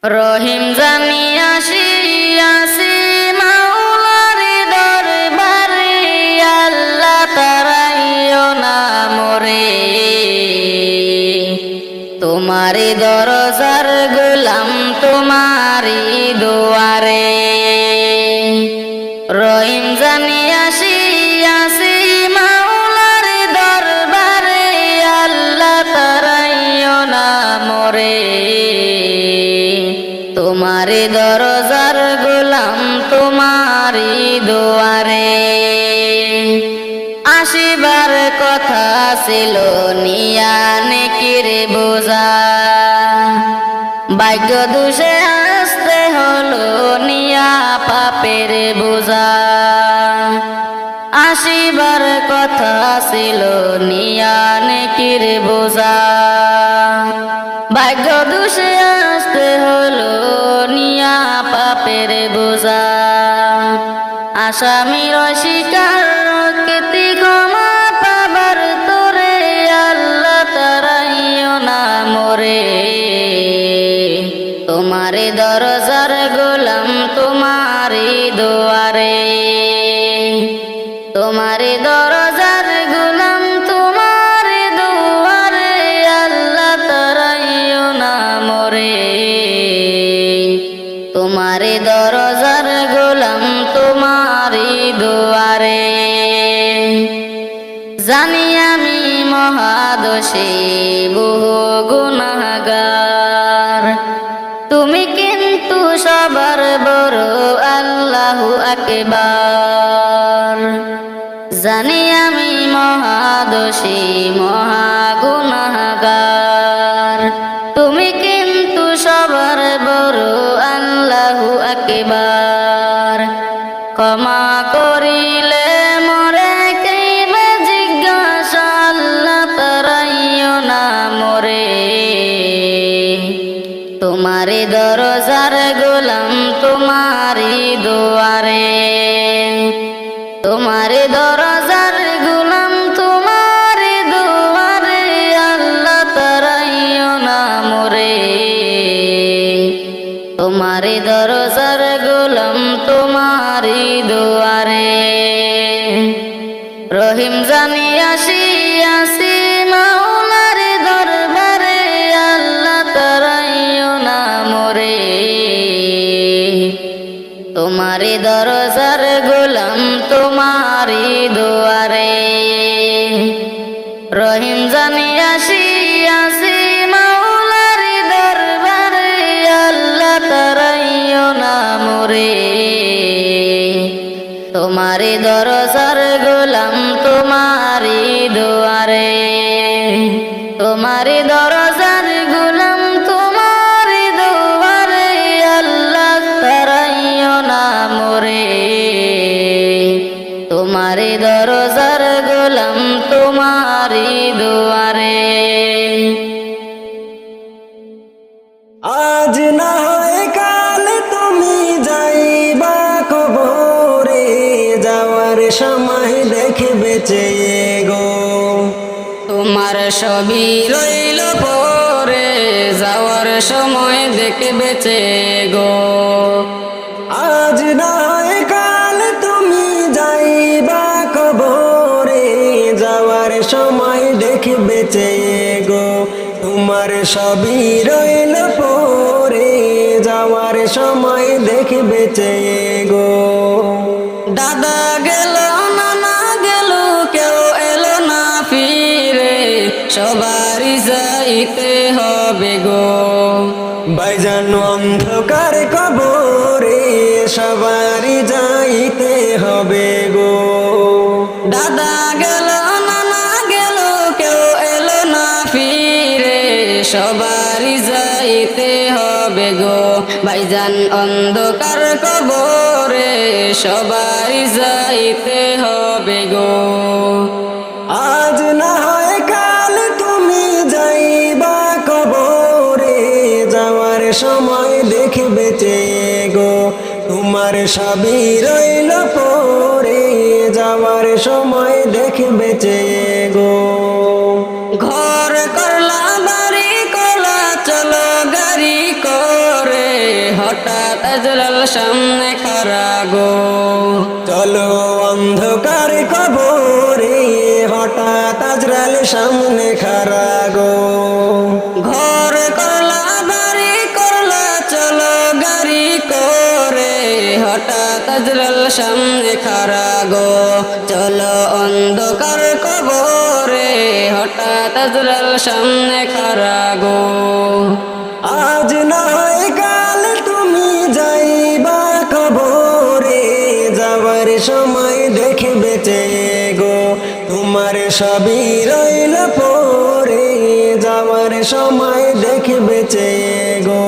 রহিম জানি আসিয়াছি মাওলার দরবারে, আল্লাহ তারাইও না মোরে। তোমারি দরজার গোলাম তোমারি দুয়ারে। রহিম জানি আসিয়াছি মাওলার দরবারে, আল্লাহ তারাইও না মোরে। তোমারি দরজার গোলাম তোমারি দুয়ারে। আসিবার কথা ছিল নিয়া নেকির বোঝা, ভাগ্য দোষে আসতে হলো নিয়া পাপের বোঝা। আসিবার কথা ছিল নিয়া নেকির বোঝা, ভাগ্য দোষে আসতে হলো নিয়া পাপের বোঝা। আসামির অস্বীকার রক্ষিতি ক্ষমা পাবার তোরে, আল্লাহ তারাইও না মোরে। তোমারি দরজার গোলাম তোমারি দুয়ারে। তোমারি দরজার গোলাম তোমারি দুয়ারে, আল্লাহ তারাইও না মোরে। তোমারি দরজার গোলাম তোমারি দুয়ারে। জানি আমি মহাদোষী বহু গুনাহগার, তুমি কিন্তু সবার বড় আল্লাহু আকবার। জানি আমি মহাদোষী মহা গুনাহগার, তুমি কিন্তু সবার বড় আল্লাহু আকবার। ক্ষমা করিলে মোরে কেইবা জিজ্ঞাসা, আল্লাহ তারাইও না মোরে। তোমারি দরজার গোলাম তোমারি দুয়ারে। তোমারি দরজার গোলাম তোমারি দুয়ারে, আল্লাহ তারাইও না মোরে। তোমারি দরজার গোলাম তোমারি দুয়ারে। রহিম জানি আসিয়াছি মাওলার দরবারে, আল্লাহ তারাইও না মোরে। তোমারি দরজার গোলাম তোমারি দুয়ারে। রহিম জানি আসিয়াছি মাওলার দরবারে, আল্লাহ তারাইও না মোরে। তোমারি দরজার গোলাম তোমারি দুয়ারে। তোমারি দরজার গোলাম তোমারি দুয়ারে, আল্লাহ তারাইও না মোরে। তোমারি দরজার গোলাম তোমারি দুয়ারে। আজ না হয় কাল তুমি যাইবা কবরে, যাওয়ার সময় দেখবে চেয়ে গো। তোমার ছবি রইল পরে, যাওয়ার সময় দেখবে চেয়ে গো। আজ না হয় কাল তুমি যাইবা কবরে, যাওয়ার সময় দেখবে চেয়ে গো। তোমার সবই রইল পরে, যাওয়ার সময় দেখবে চেয়ে গো। দাদা গেল নানা গেল, কেউ এলো না ফিরে, সবারই যাইতে হবে গো। ভাইজান অন্ধকার কবরে, সবারই যাইতে হবে গো। দাদা গেল নানা গেল, কেউ এলো না ফিরে, সবারই যাইতে হবে গো। ভাইজান অন্ধকার কবরে, সবারই যাইতে হবে গো। আজ না হয় কাল তুমি যাইবা কবরে, যাওয়ার সময় দেখবে চেয়ে গো। তোমার সবই রইল পরে, যাওয়ার সময় দেখবে চেয়ে গো। ঘর করলা বাড়ি করলা, চলো গাড়ি করে হঠাৎ আজরাল সামনে খাড়া গো। চলো অন্ধকার কবরে হঠাৎ আজরাল সামনে খাড়া গো। ঘর করলা বাড়ি করলা চলো গাড়ি করে হঠাৎ আজরাল সামনে খাড়া গো। চলো অন্ধকার কবরে হঠাৎ আজরাল সামনে খাড়া গো। আজ না হয় কাল তুমি যাইবা কবরে, যাবার সময় দেখবে চেয়ে গো তোমার সবই রইল পরে, যাবার সময় দেখবে চেয়ে গো।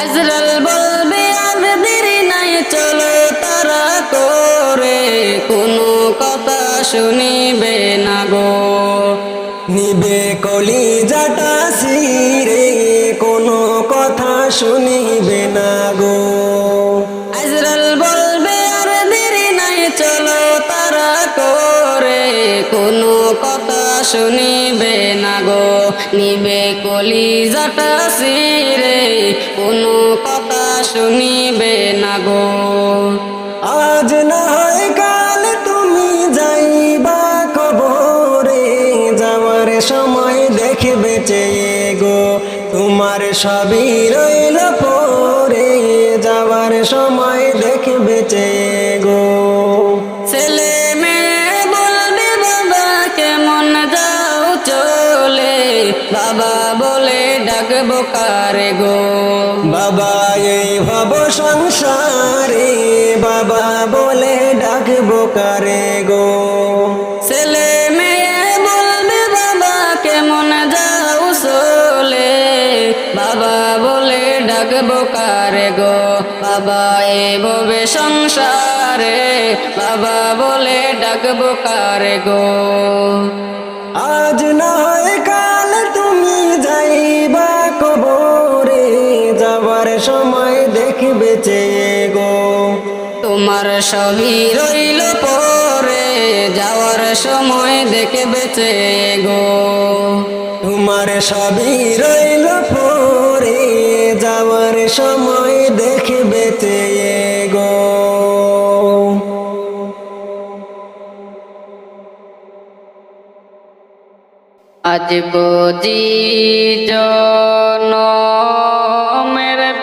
আজরাল বলবে আর দেরি নাই চলো তারা করে, কোনো কথা শুনিবে না গো। নিবে কলিজাটা সিরে কোনো কথা শুনিবে না গো। আজরাল বলবে আর দেরি নাই চলো তারা করে, কোনো কথা শুনিবে না গো। নিবে কলিজাটা সিরে কোনো কথা শুনিবে না গো। আজ না হয় কাল তুমি যাইবা কবরে, যাওয়ার সময় দেখবে চেয়ে গো তোমার সবই রইল পরে, যাওয়ার সময় দেখবে চেয়ে গো। ছেলে মেয়ে বলবে বাবা কেমন যাও চলে, বাবা বলে ডাকবো কারে গো। বাবা এই ভব সংসারে, বাবা বলে ডাকবো কারে গো। ছেলে মেয়ে বলবে বাবা কেমন যাও চলে, বাবা বলে ডাকবো কারে গো। বাবা এ ববে সংসারে, বাবা বলে ডাকবো কারে গো। আজ না হয় কাল তুমি যাইবা কবরে, যাবার সময় দেখবে চেয়ে গো তোমার সবই রইল পরে, যাওয়ার সময় দেখবে চেয়ে গো। তোমার সবই রইল পরে, যাওয়ার সময় দেখবে চেয়ে গো। আজ বুঝি জনমের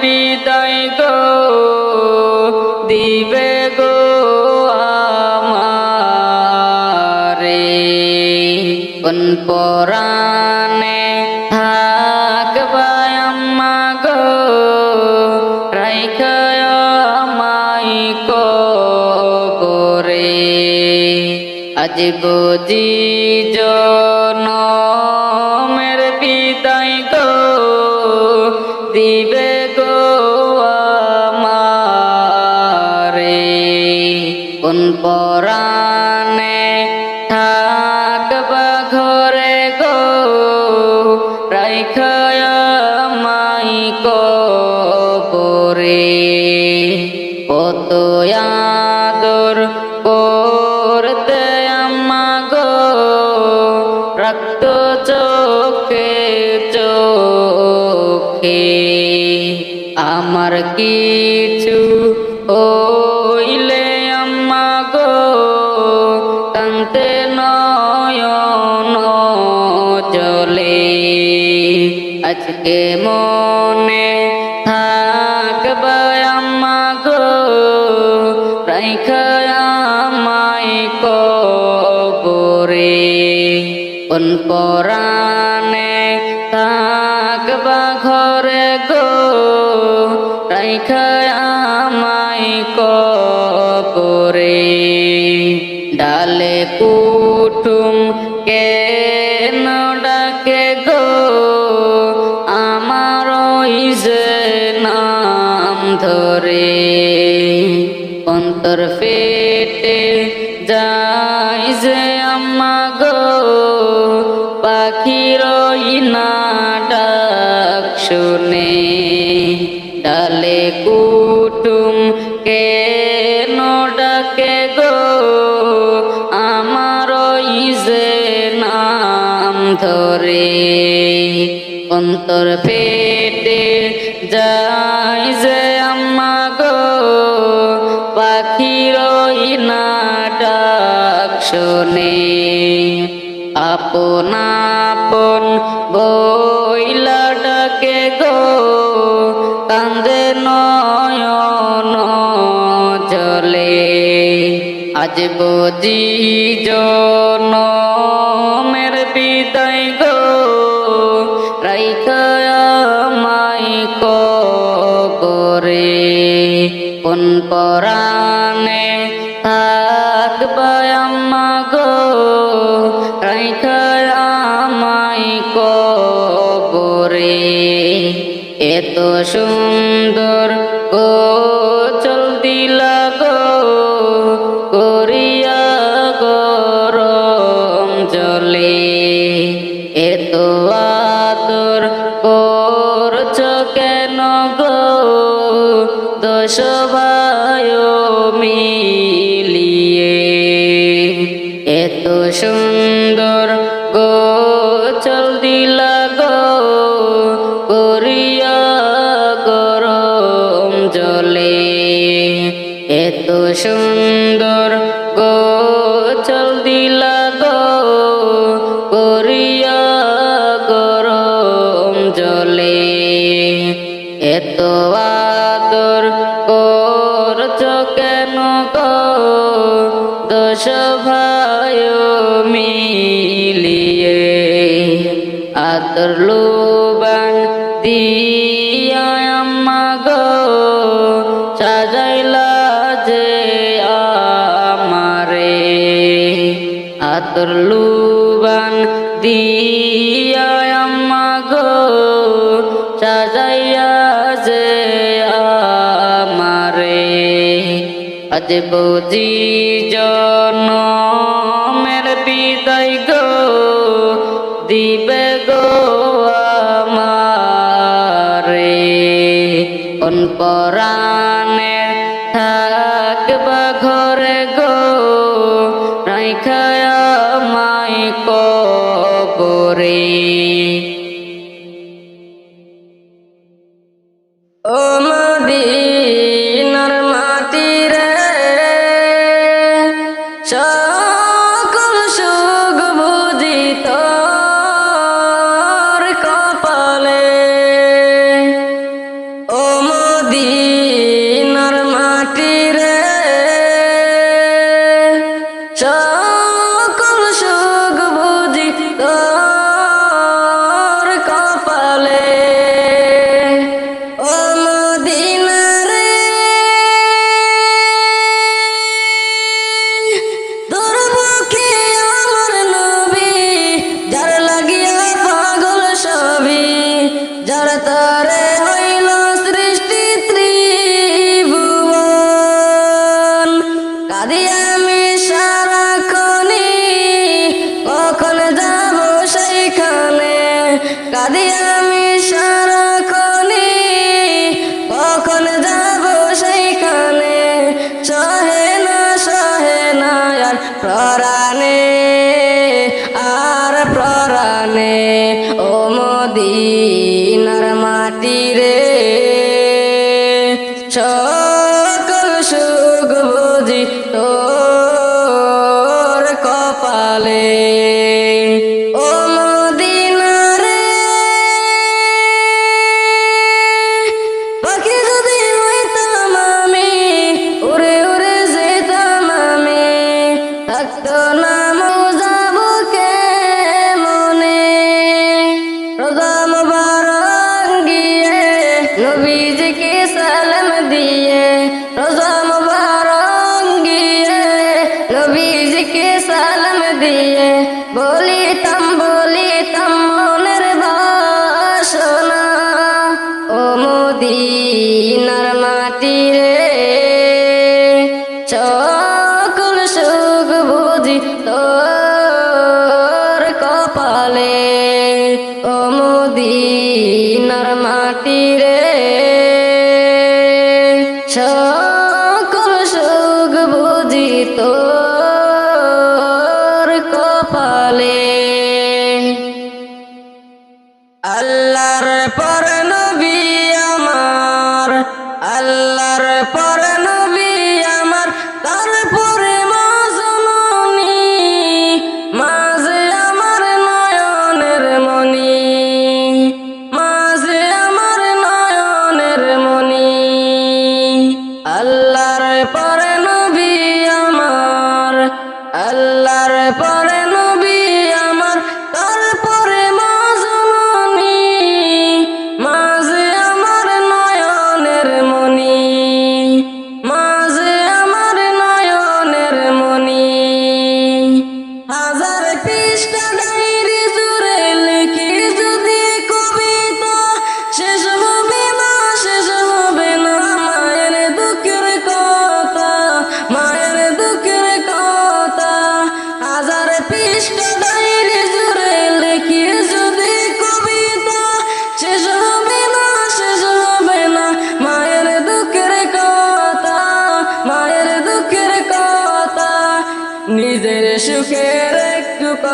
বিদায় গো দিবে গো আমারে, কোন পরাণে থাকবা আম্মা গো রাইখা আমায় কবরে। আজ বুঝি জনমের বিদায় গো দিবে গো আমারে, কোন পরাণে থাকবা ঘরে গো রাইখা আমায় কবরে। কত আদর করতে আম্মা গো রাখতো চোখে চোখে, আমার কিছু হইলে আম্মা গো কান্তে নয়ন জলে। আজকে মনে থাকবা আম্মা গো রাইখা আমায় কবরে, কোন পরাণে থাকবা ঘরে গো রাইখা আমায় কবরে। ডালে কুটুম কেন ডাকে গো আমার ওই যে নাম ধরে, অন্তর পেটে যাই যে আম্মা গো পাখির না ডাক শুনে। ডালে কুটুম কেন ডাকে গো আমার ওই যে নাম ধরে, অন্তর পেটে যায় যে আম্মা গো পাখির না ডাক শুনে আপন আপন বইলা ডাকে গো কান্দে নয়ন জলে আজ বুঝি জনমের বিদায় গো রাইখা আমায় কবরে কোন পরাণে থাকবা আম্মা গো রাইখা আমায় কবরে এত সুন্দর গোচল দিলা গো করিয়া গরম জলে এত আদর করছ কেন গো দোষ ভাই মিলিয়ে এত সুন্দর গোচল দিলা গো করিয়া গরম জলে এত সুন্দর গোচল দিলা গো করিয়া গরম জলে এত আদর করছ কেন গো দোষ ভাই মিলিয়ে আদর লোবান দিয়া আম্মা গো সাজাইলা যে আমারে আদর লোবান দিয়া আম্মা গো সাজাইয়া যে আমারে আজ বুঝি জনমের বিদায় গো দিবে গো আমারে কোন পরাণে থাকবা ঘরে গো রাইখা আমায় কবরে ও মদিনার মাটি রে সকল সুখ বুঝি তোর কপালে ও মদিনার মাটি রে সকল সুখ বুঝি তোর কপালে ও মদিনা রে তোর বুকে আমার নবী যার লাগিয়া পাগল সবই যার তরে হইল সৃষ্টি ত্রিভুবন কাঁদি আমি সারাক্ষণি কখন যাব সেইখানে কাঁদি আমি সারাক্ষণি কখন যাব সেইখানে সহে না আর প্রাণে আর প্রাণে ও মদিনার মাটি রে সকল সুখ বুঝি তোর কপালে ও মদিনা রে পাখি যদি হইতাম আমি উড়ে উড়ে যেতাম আমি থাকতো না মৌজা বুকে মনে রোজা মুবারক গিয়ে নবীজিকে সালাম দিয়ে রোজা মুবারক গিয়ে নবীজিকে সালাম দিয়ে বলিতাম মনের বাসনা ও মদিনার মাটি রে সকল সুখ বুঝি তোর কপালে ও মদিনার মাটি রে সকল সুখ বুঝি তোর কপালে আল্লাহর পর নবী আমার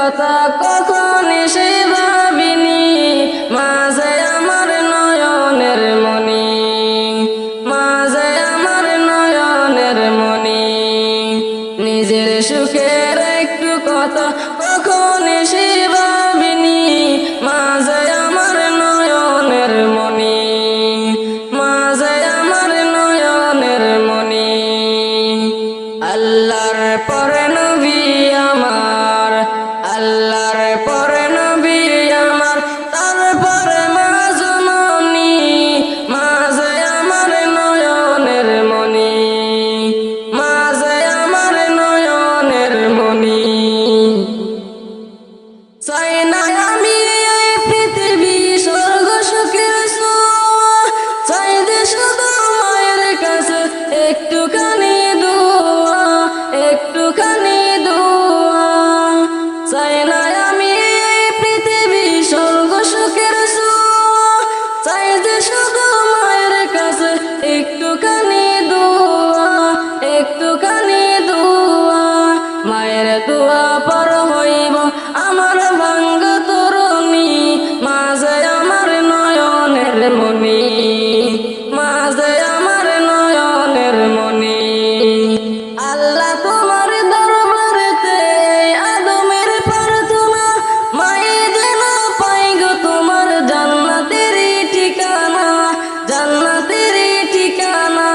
কথা কখন সে ভাবিনি, মাঝে আমার নয়নের মনি, মাঝে আমার নয়নের মনি। নিজের সুখের একটু কথা কখন সে ভাবিনি, মাঝে আমার নয়নের মনি, মাঝে আমার নয়নের মনি। আল্লাহর পরে নবী আমার, আল্লাহর পরে নবী আমার, তারপরে মা জননী, মাঝে আমার নয়নের মনি, মাঝে আমার নয়নের মনি। চাই না আমি এই পৃথিবী স্বর্গ সুখের ছোঁয়া, চাই যে শুধু মায়ের কাছে একটুখানি দোয়া, একটুখানি দোয়া। চাই না আমি এই পৃথিবী স্বর্গ সুখের ছোঁয়া, চাই যে শুধু মায়ের কাছে একটুখানি দোয়া, একটুখানি দোয়া। মায়ের দোয়া পর হইব আমার ভাঙ্গ তরুণী, মাঝে আমার নয়নের মনি, মাঝে আমার নয়নের মনি। আল্লাহ তোমার দরবারেতে আদমের প্রার্থনা, মায়ে যেন পাই গো তোমার জান্নাতের ঠিকানা, জান্নাতের ঠিকানা।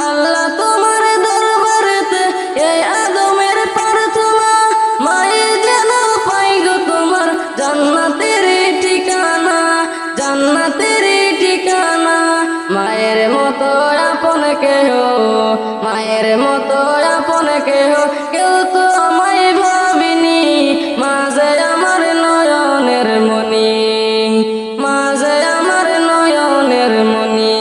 আল্লাহ তোমার দরবারেতে এই আদমের প্রার্থনা, মায়ে যেন পাই গো তোমার জান্নাতের ঠিকানা, জান্নাতের ঠিকানা। মায়ের মতো আপন কেহ, মায়ের মতো আপন কেহ কেউ তো আমায় ভাবিনি, মাঝে আমার নয়নের মনি, মাঝে আমার নয়নের মনি।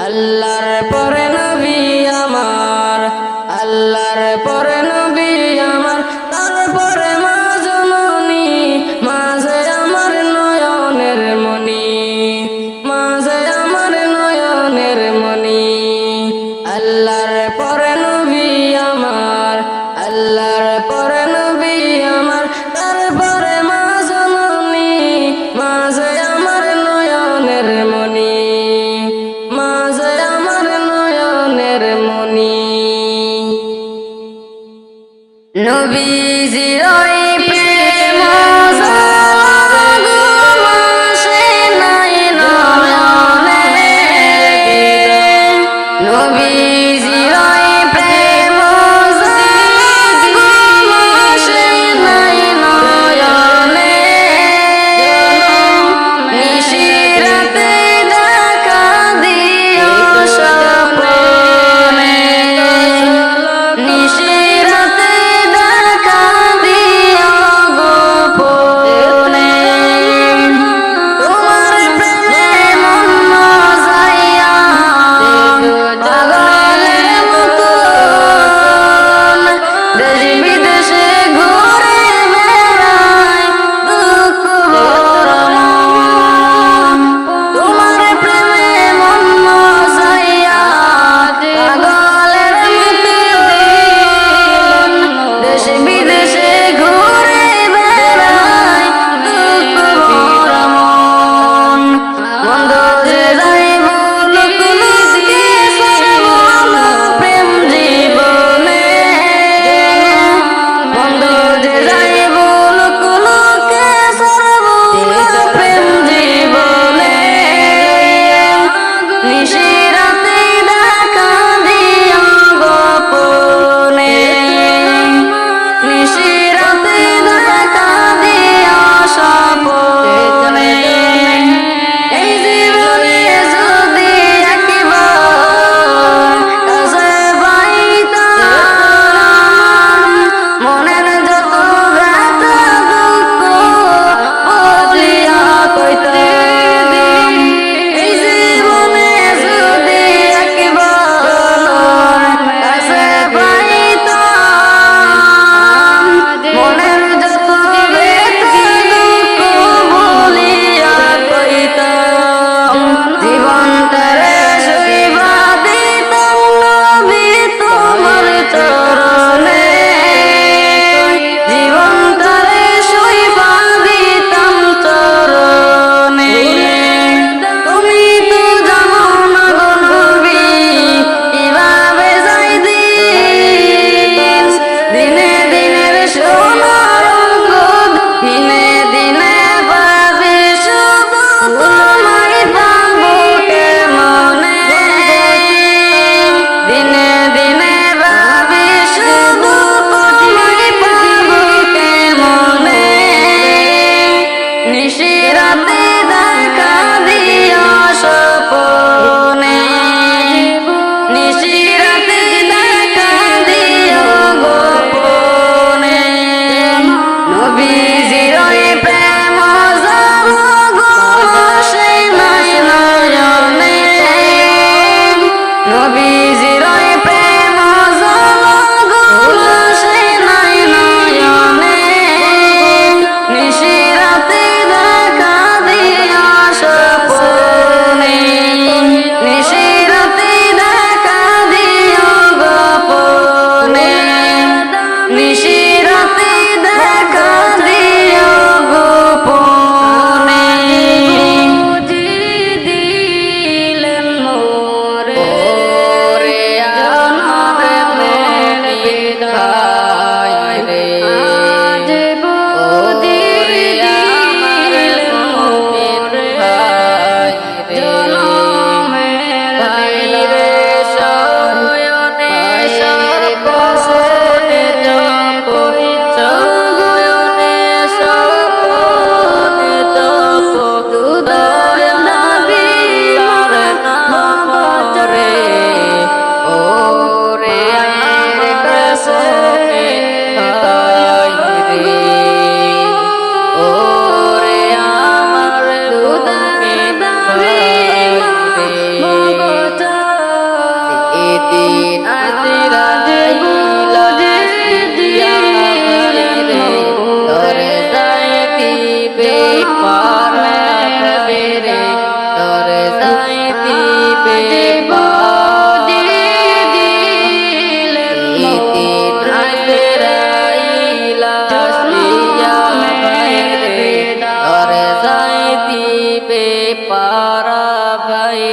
আল্লাহর পরে নবী আমার, আল্লাহর পরে নবী আমার, তারপরে মা জননী, মাঝে আমার নয়নের মনি, মাঝে আমার নয়নের মনি। আল্লাহর পরে নবী আমার,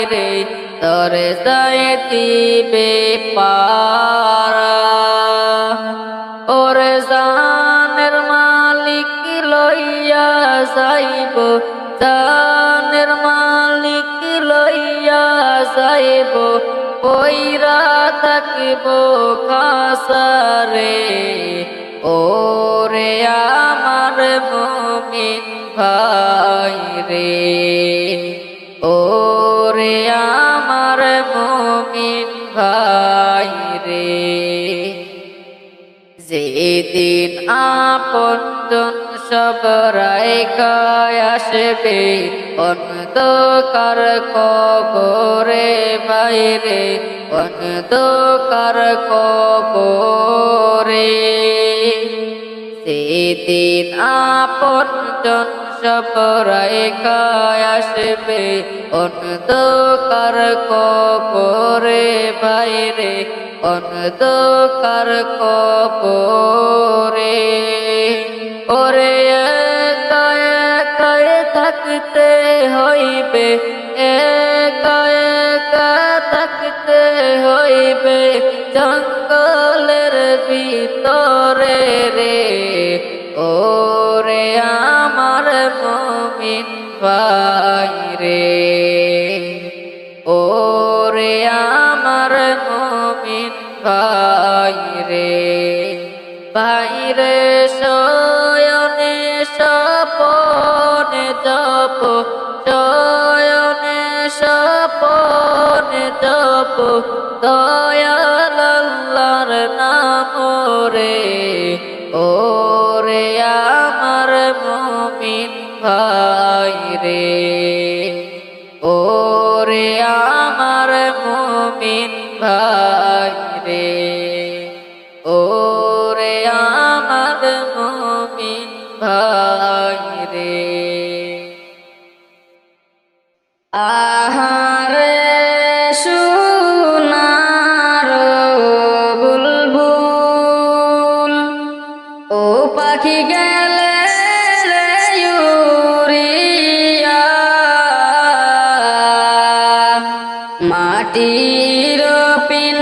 বাইরে তরে যাইতিবে পারা ওরে জানের মালিক লইয়া যাইব জানের মালিক লইয়া যাইব পইরা থাকিব খাসারে ওরে আমার মুমিন ভাই রে ওরে আমার মুমিন ভাই রে যেদিন আপনজন সব রাইখায় আসবে অন্ধকার কবরে বাইরে অন্ধকার কবরে সেদিন আপনজন সব রাইখায় আসবে অন্ধকার কবরে বাইরে অন্ধকার কবরে ওরে একা একাই থাকতে হইবে একা একা থাকতে হইবে জঙ্গলের ভিতরে রে ওরে আমার মুমিন ভাই রে ওরে আমার মুমিন ভাই রে বাইরে শয়নে স্বপনে জপ শয়নে স্বপনে জপ দয়াল আল্লাহর নাম রে ওরে আমার মুমিন ভাই রে ওরে আমার মুমিন ভাই রে ওরে আমার মুমিন ভাই রে আহারে সোনার বুলবুল ও পাখি গেলে রে উড়িয়া মাটির পিন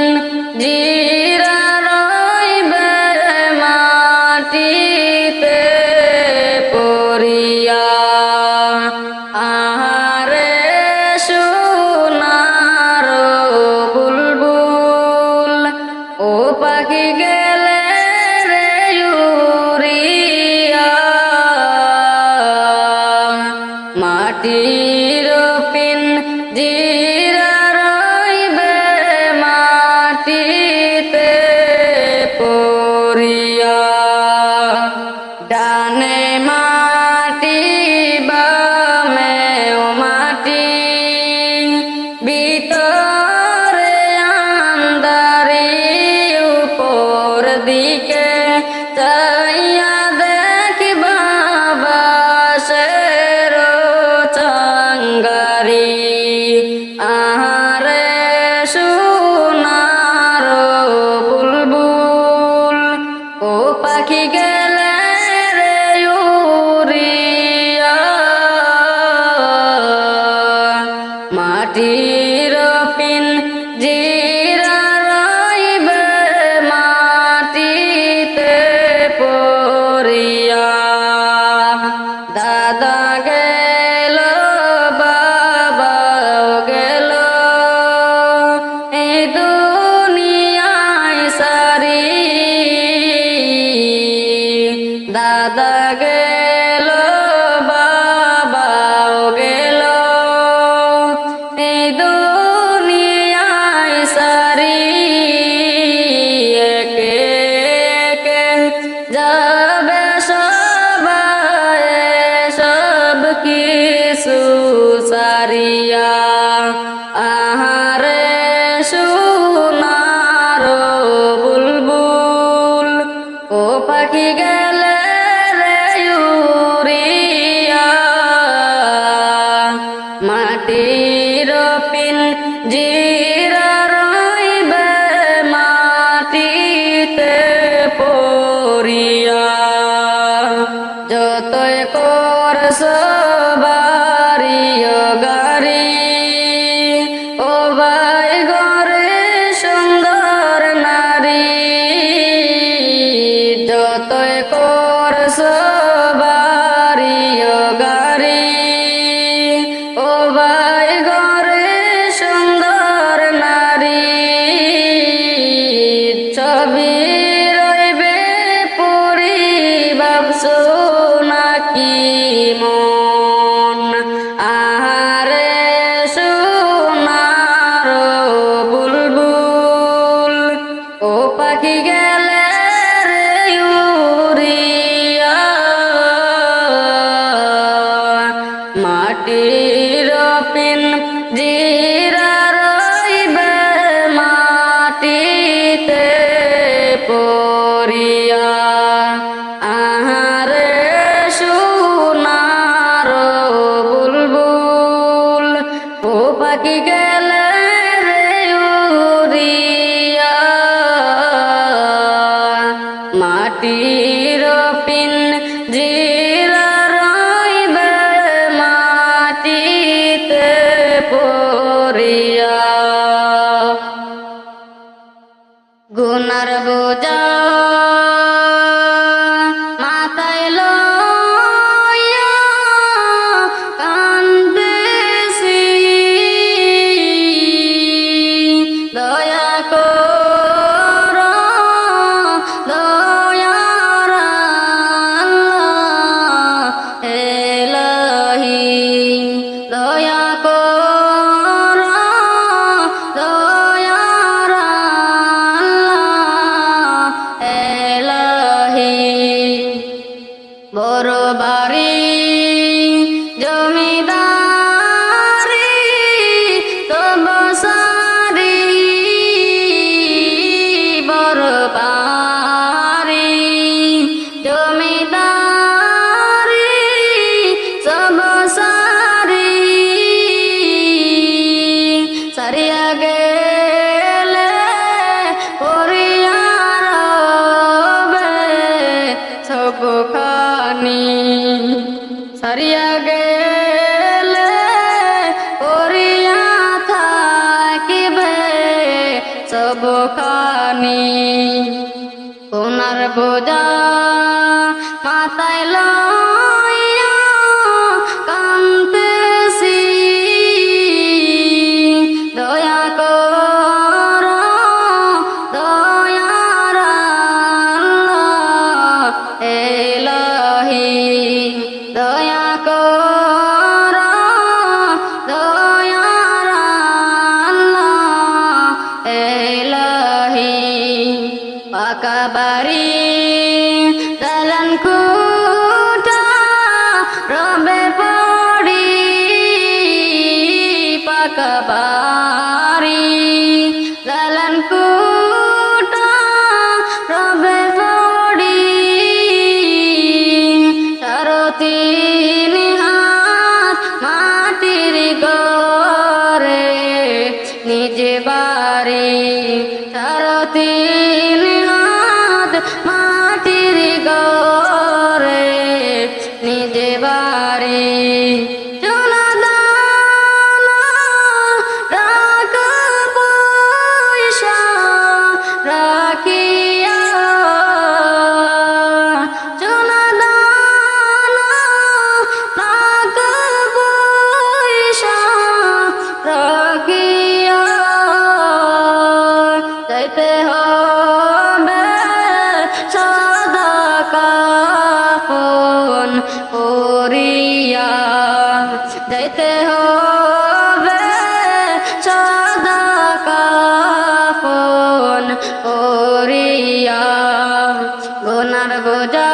জিরা রইবে মাটিতে পড়িয়া আহারে সোনার বুলবুল ও পাখি গেলে রে উড়িয়া মাটির পিন জিরা রইবে মাটিতে পড়িয়া ডানে মাটি বামে মাটি ভিতরে আন্ধারি উপর দিকে চাইয়া দেখি বাবা শের চাঙ্গারি আহারে সোনার বুলবুল ও পাখি গেলে রে উড়িয়া মাটির পিন জিরা রইবে মাটিতে পড়িয়া দাদা গেল বাবা গেল এই দুনিয়ায় সারি দাদা গেল বাবা গেল এই দুনিয়ায় সারি একে একে যাবে সবাই সব কিছু সারিয়া আহারে সোনার বুলবুল ও পাখি গেলে রে উড়িয়া মাটির পিন জিরা রইবে মাটিতে পড়িয়া যতই করছ বাড়ি গাড়ি বোঝা গুনার বোঝা মাথায় লইয়া কান্দেছি দয়া কর দয়ার আল্লাহ এলাহি দয়া কর দয়ার আল্লাহ এলাহি বড় বাড়ি জমিদারি তব সারি বড় বাড়ি জমিদারি সব সারি সারিয়া গেলে পরিয়ার সব খানি সারিয়া গেলে পরিয়া থাকিবে সব খানি ওনার বোঝা মাথায় লইয়া কান্দেছি দয়া কর দয়ার আল্লাহ এলাহি দয়া কর দয়ার আল্লাহ এলাহি পাকা বাড়ি দালান কোঠা রবে পড়ি পাকা বাড়ি দালান কোঠা রবে পড়ি তিন হাত মাটির গরে নিজে বাড়ি তিন হাত মাটির গরে নিজে বাড়ি সোনা দানা টাকা পয়সা রাখিয়া সোনা দানা টাকা পয়সা রাখিয়া যাইতে হবে সাদা কাফন পরিয়া যাইতে হবে সাদা কাফন পরিয়া গুনার বোঝা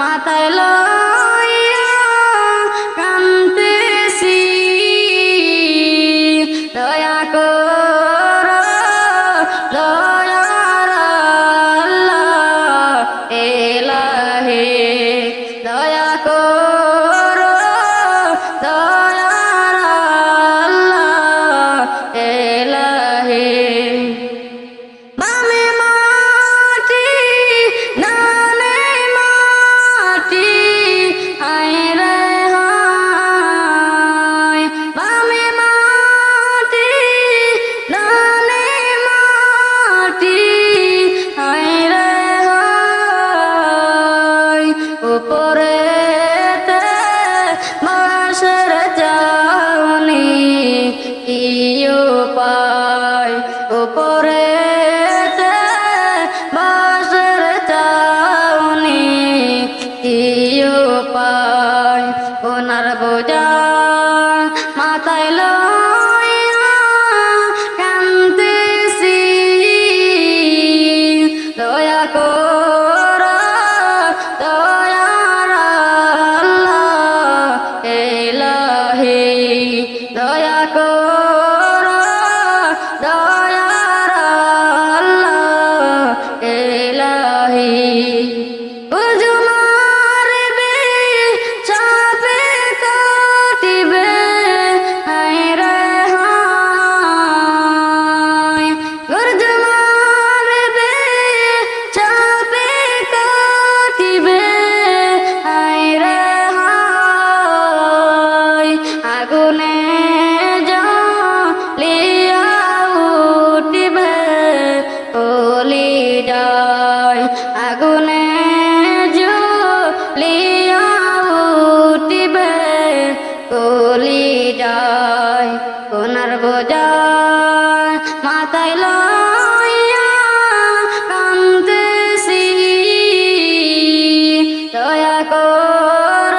মাথায় লইয়া কান্দেছি দয়া কর দয়ার আল্লাহ এলাহি দয়া কর দয়ার আল্লাহ এলাহি বামে মাটি ডানে মাটি হায় রে হায় বামে মাটি ডানে মাটি হায় রে হায় উপরেতে বাঁশের চাউনি কি উপায় উপরেতে বাঁশের চাউনি কি উপায় ওনার বোঝা মাথায় লইয়া কান্দেছি দয়া কর দয়ার আল্লাহ এলাহি দয়া কর দয়ার বোঝায় মাথায় লইয়া কান্দেছি দয়া কর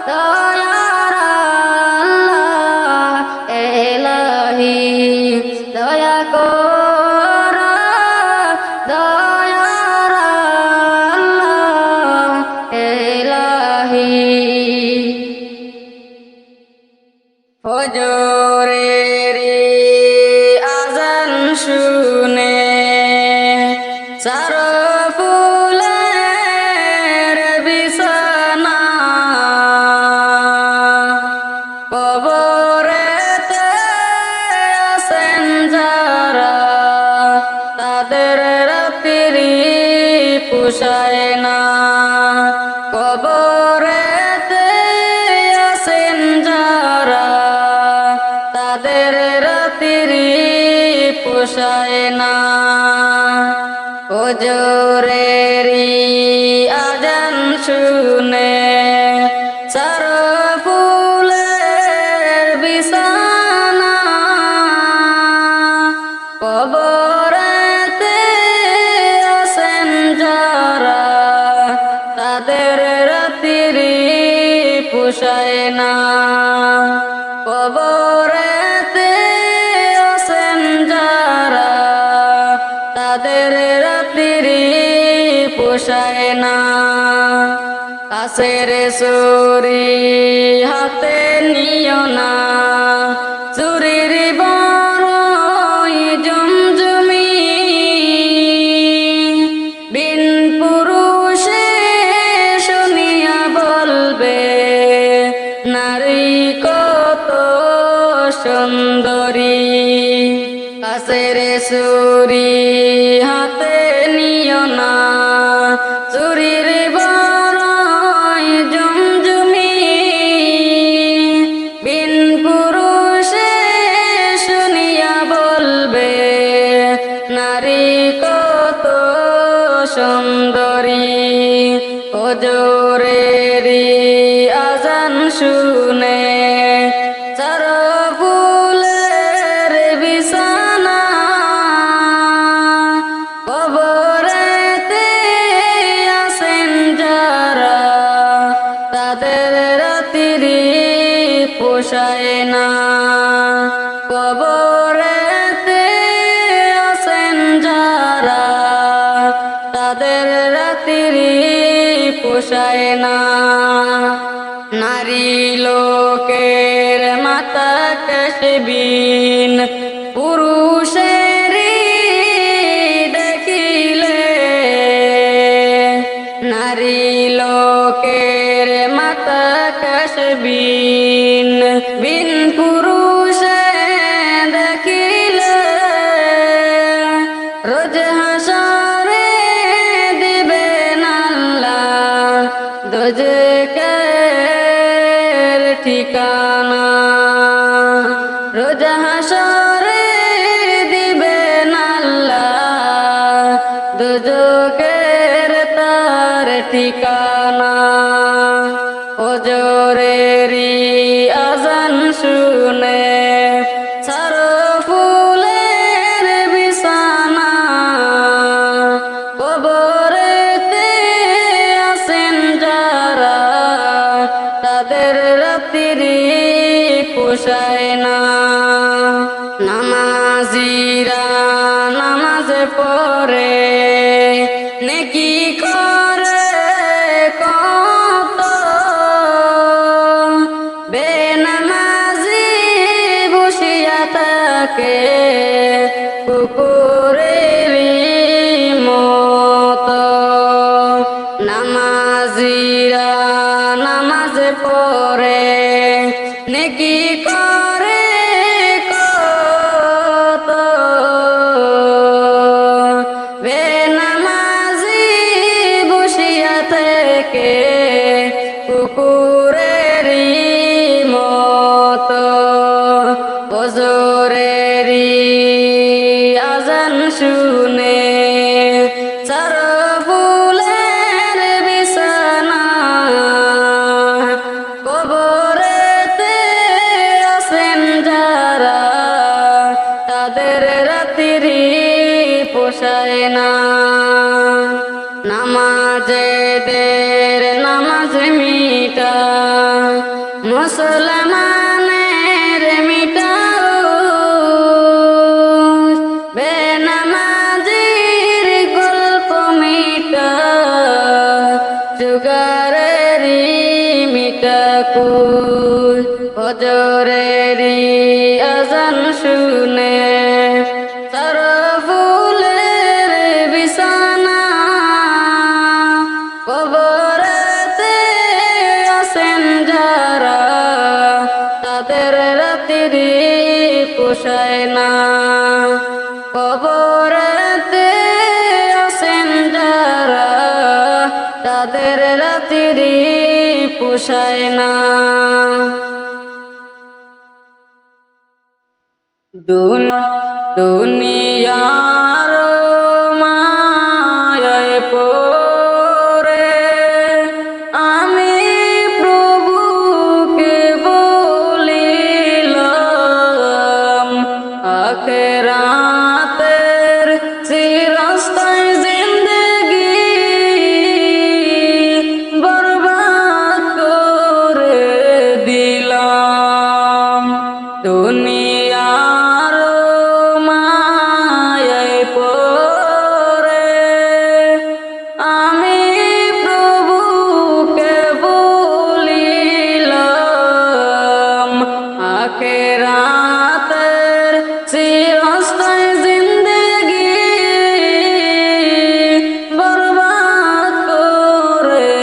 দয়ার আল্লাহ এলাহি দয়া কর দয়ার আল্লাহ এলাহি ফজরের আজান শুনে ফুলের বিছানা কবরেতে আছেন যারা তাদের রাত্রি পোষায় না কবরেতে আছেন যারা তাদের রাত্রি পোষায় না ফজরের আজান শুনে ফুলের বিছানা কবরেতে আছেন যারা তাদের রাত্রি পোষায় না কবরেতে আছেন যারা তাদের রাত্রি পোষায় না কাছের চুরি হাতে নিও না চুরির বড়ই জমজমি বিন পুরুষে শুনিয়া বলবে নারী কত সুন্দরী কাছের চুরি হাতে নিও না চুরির বড়ই জমজমি বিন পুরুষে শুনিয়া বলবে নারী কত সুন্দরী ফজরের আজান শুনে ফুলের বিছানা কবরেতে আছেন যারা তাদের রাত্রি পোষায় না কবরেতে আছেন যারা তাদের রাত্রি পোষায় না নারী লোকের মাতা কাশবিন পুরুষের দেখিলে নারী লোকের মাতা কাশবিন বিন পুরুষে দেখিলে রোজ হাসরে দিবেন আল্লাহ দোজকের ঠিকানা রোজ হাসরে দিবেন আল্লাহ দোজকের তার ঠিকানা ফজরের আজান শুনে ফুলের বিছানা কবরেতে আছেন যারা তাদের রাত্রি পোষায় না নামাজিরা নামাজ পড়ে নেকি করে কত বেনামাজি বসিয়া থাকে কুকুরের মত নামাজিরা নামাজ পড়ে নেকি করে কত বেনামাজি বসিয়া থেকে কুকুরের মত ফজরের আজান শুনে ফুলের বিছানা কবরেতে আছেন যারা পোষায় না। নামাজেদের নামাজ মিটা, মুসলমানের মিটা, বেনামাজির গল্প মিটা, যুগারেরই মিটা কুল। ফজরেরই আজান শুনে সরফুলের বিছানা, কবরেতে আসেন যারা, তাদের রাত্রি পোষায় না। কবরেতে আসেন যারা, তাদের রাত্রি পোষায় না। দুনিয়ার মায়ায় পড়ে আমি প্রভুকে বলিলাম, আখিরাতের চিরস্থায়ী জিন্দেগি বরবাদ করে দিলাম। দুনিয়ার মায়ায় পড়ে আমি প্রভুকে বলিলাম, আখিরাতের চিরস্থায়ী জিন্দেগি বরবাদ করে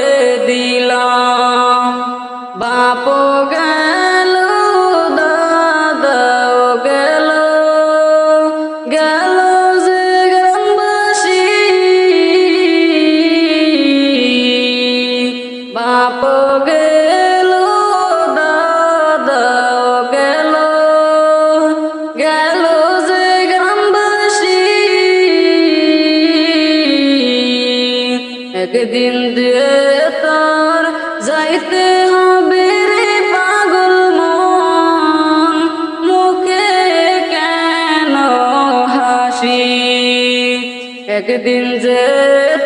দিলাম। বাপও গেল, দাদাও গেল, গেল যে গ্রামবাসী। বাপও গেল, দাদাও গেল, গেল যে গ্রামবাসী। একদিন যে তোর যাইতে হবে রে পাগল মন, মুখে কেন হাসি। একদিন যে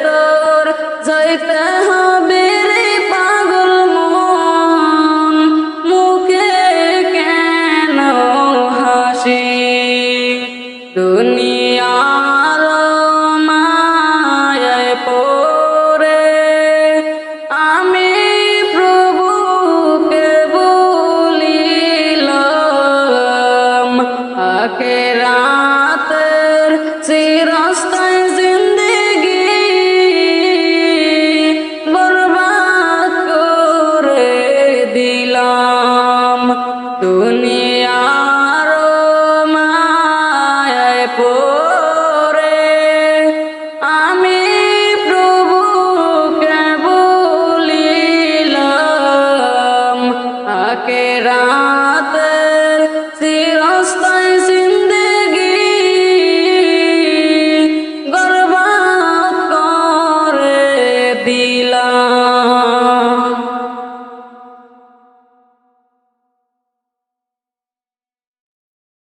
তোর যাইতে হবে রে পাগল মন, মুখে কেন হাসি। দুনিয়ার মায়ায় পড়ে আমি প্রভুকে বলিলাম, আখিরাতের চির